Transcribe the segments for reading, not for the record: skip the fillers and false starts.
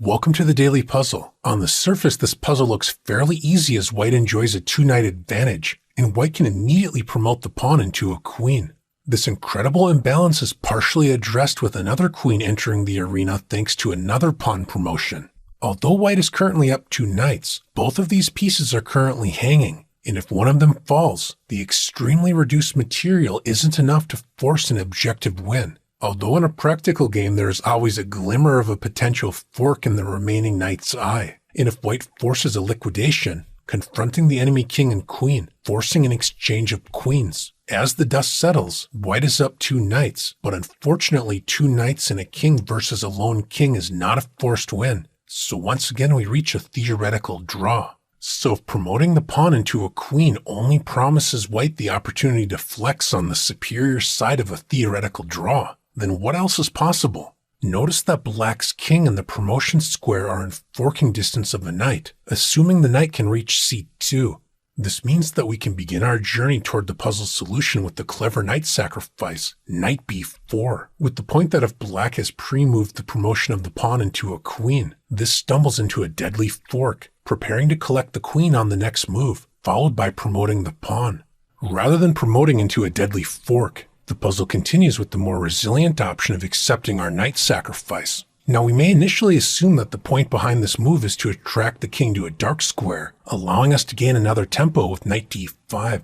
Welcome to the Daily Puzzle. On the surface, this puzzle looks fairly easy as white enjoys a two-knight advantage, and white can immediately promote the pawn into a queen. This incredible imbalance is partially addressed with another queen entering the arena thanks to another pawn promotion. Although white is currently up 2 knights, both of these pieces are currently hanging, and if one of them falls, the extremely reduced material isn't enough to force an objective win. Although in a practical game there is always a glimmer of a potential fork in the remaining knight's eye, and if white forces a liquidation, confronting the enemy king and queen, forcing an exchange of queens. As the dust settles, white is up 2 knights, but unfortunately 2 knights and a king versus a lone king is not a forced win, so once again we reach a theoretical draw. So if promoting the pawn into a queen only promises white the opportunity to flex on the superior side of a theoretical draw, then what else is possible? Notice that black's king and the promotion square are in forking distance of a knight, assuming the knight can reach c2. This means that we can begin our journey toward the puzzle solution with the clever knight sacrifice, knight b4, with the point that if black has pre-moved the promotion of the pawn into a queen, this stumbles into a deadly fork, preparing to collect the queen on the next move, followed by promoting the pawn. Rather than promoting into a deadly fork, the puzzle continues with the more resilient option of accepting our knight sacrifice. Now we may initially assume that the point behind this move is to attract the king to a dark square, allowing us to gain another tempo with knight d5.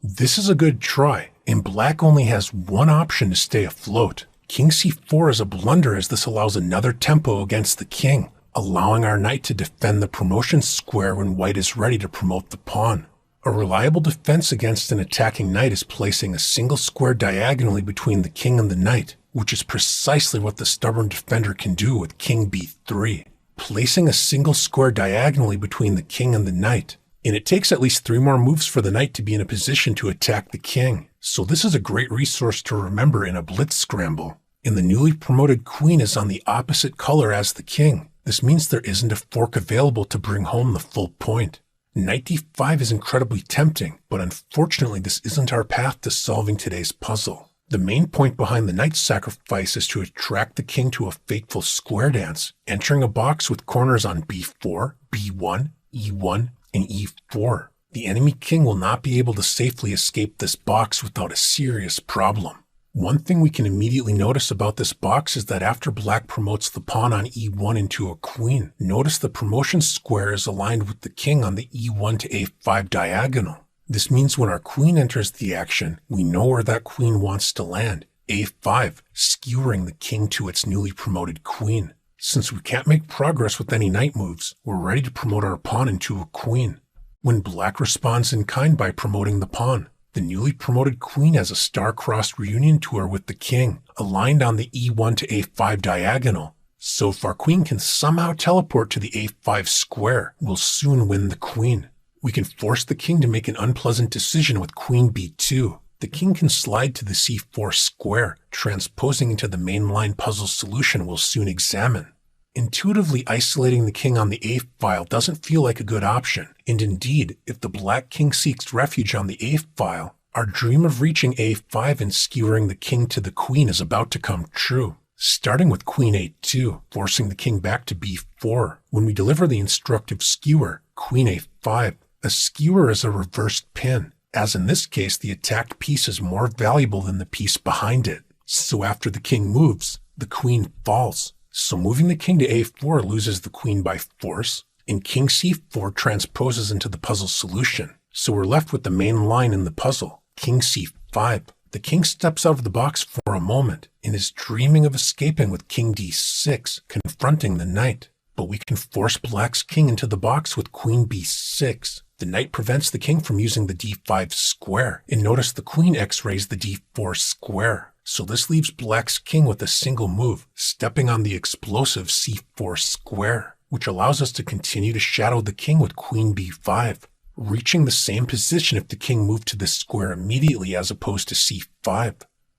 This is a good try, and black only has one option to stay afloat. King c4 is a blunder as this allows another tempo against the king, allowing our knight to defend the promotion square when white is ready to promote the pawn. A reliable defense against an attacking knight is placing a single square diagonally between the king and the knight, which is precisely what the stubborn defender can do with king b3. Placing a single square diagonally between the king and the knight, and it takes at least 3 more moves for the knight to be in a position to attack the king, so this is a great resource to remember in a blitz scramble. And the newly promoted queen is on the opposite color as the king. This means there isn't a fork available to bring home the full point. Knight d5 is incredibly tempting, but unfortunately this isn't our path to solving today's puzzle. The main point behind the knight sacrifice is to attract the king to a fateful square dance, entering a box with corners on b4, b1, e1, and e4. The enemy king will not be able to safely escape this box without a serious problem. One thing we can immediately notice about this box is that after black promotes the pawn on e1 into a queen, notice the promotion square is aligned with the king on the e1 to a5 diagonal. This means when our queen enters the action, we know where that queen wants to land, a5, skewering the king to its newly promoted queen. Since we can't make progress with any knight moves, we're ready to promote our pawn into a queen. When black responds in kind by promoting the pawn, the newly promoted queen has a star-crossed reunion tour with the king, aligned on the e1 to a5 diagonal. So if our queen can somehow teleport to the a5 square, we'll soon win the queen. We can force the king to make an unpleasant decision with queen b2. The king can slide to the c4 square, transposing into the mainline puzzle solution we'll soon examine. Intuitively isolating the king on the a file doesn't feel like a good option, and indeed, if the black king seeks refuge on the a file, our dream of reaching a5 and skewering the king to the queen is about to come true. Starting with queen a2, forcing the king back to b4. When we deliver the instructive skewer, queen a5, a skewer is a reversed pin, as in this case the attacked piece is more valuable than the piece behind it. So after the king moves, the queen falls. So moving the king to a4 loses the queen by force, and king c4 transposes into the puzzle solution. So we're left with the main line in the puzzle, king c5. The king steps out of the box for a moment and is dreaming of escaping with king d6, confronting the knight. But we can force black's king into the box with queen b6. The knight prevents the king from using the d5 square, and notice the queen x-rays the d4 square. So this leaves black's king with a single move, stepping on the explosive c4 square, which allows us to continue to shadow the king with queen b5, reaching the same position if the king moved to this square immediately as opposed to c5.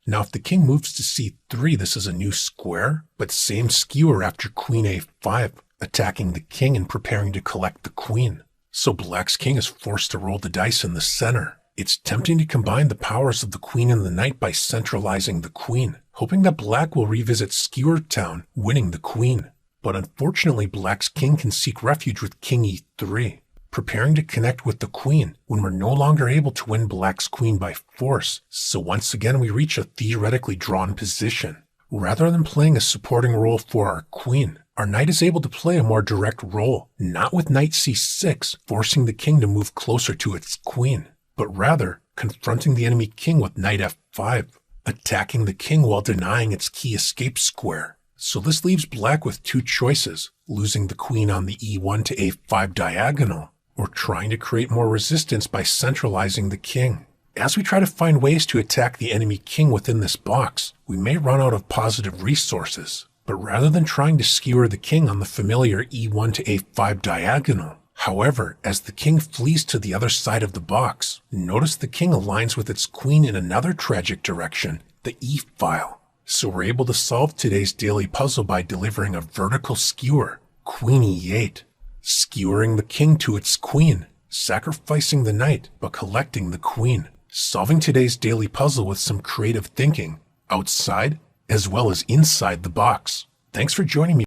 Now if the king moves to c3, this is a new square, but same skewer after queen a5, attacking the king and preparing to collect the queen. So black's king is forced to roll the dice in the center. It's tempting to combine the powers of the queen and the knight by centralizing the queen, hoping that black will revisit Skewer Town, winning the queen. but unfortunately black's king can seek refuge with king e3, preparing to connect with the queen when we're no longer able to win black's queen by force, so once again we reach a theoretically drawn position. Rather than playing a supporting role for our queen, our knight is able to play a more direct role, not with knight c6 forcing the king to move closer to its queen, but rather confronting the enemy king with knight f5, attacking the king while denying its key escape square. So this leaves black with two choices, losing the queen on the e1 to a5 diagonal, or trying to create more resistance by centralizing the king. As we try to find ways to attack the enemy king within this box, we may run out of positive resources, but rather than trying to skewer the king on the familiar e1 to a5 diagonal, however, as the king flees to the other side of the box, notice the king aligns with its queen in another tragic direction, the e-file. So we're able to solve today's daily puzzle by delivering a vertical skewer, queen e8, skewering the king to its queen, sacrificing the knight but collecting the queen. Solving today's daily puzzle with some creative thinking, outside as well as inside the box. Thanks for joining me.